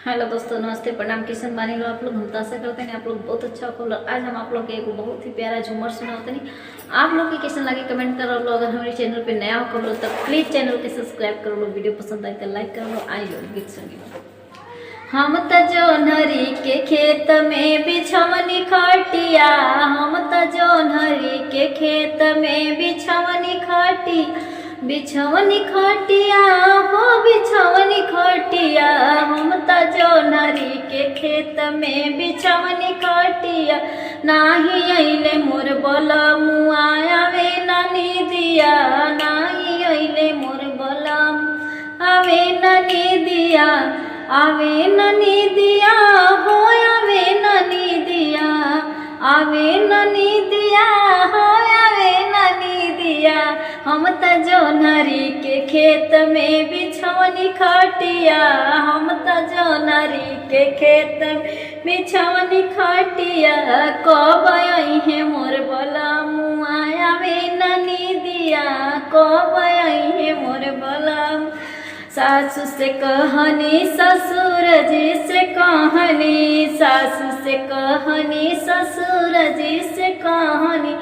Hello दोस्तों, नमस्ते, प्रणाम। किशन बानी लो आप लोग। हम तो आशा करते हैं आप लोग बहुत अच्छा खोलो। आज हम आप लोग के एक बहुत ही प्यारा झूमर सुनाते नहीं। आप लोग की कैसन लगे कमेंट करो लो। अगर हमारे चैनल पे नया हो लो तो प्लीज चैनल के सब्सक्राइब करो लो। वीडियो पसंद आए तो लाइक कर लो। आई लो गीत संगीत। हम त जोनहरी के खेत में बिछवनी खटिया, हम त जोनहरी के खेत में बिछवनी खटी, बिछवनी खटिया हो बिछवनी खटिया। हम त जोनहरी के खेत में बिछवनी खटिया, नाही अइले मोर बलमुआ आवे नानी दिया, नाही अइले मोर बलम आवे नानी दिया, आवे ननी दिया हो आवे ननी दिया, आवे ननी दिया हो आवे ननी दिया। हम त जोनहरी के खेत में बिछवनी खटिया, हम त जोनहरी के खेत में बिछवनी खटिया। कब आई है मोर बलमुआ आवे ननी दिया, कब आई है मोर बलम। सासु से कहनी ससुर जी से कहनी, सासु से कहनी ससुर जी से कहनी,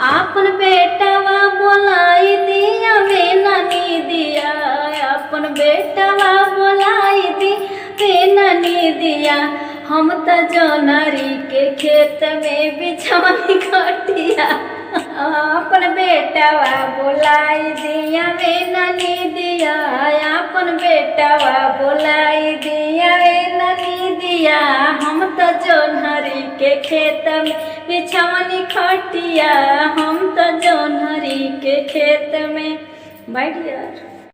आपन बेटवा बोलाई दिया वे ननी दिया, अपन बेटवा बोलाई दी वे ननी दिया। हम त जोनहरी के खेत में बिछवनी खटिया, अपन बेटवा बोलाई दिया वे ननी दिया, अपन बेटवा बोलाई दिया वे ननी दिया। हम त जोनहरी के खेत में बिछवनी खटिया, हम त जोनहरी के खेत में। बैठ यार।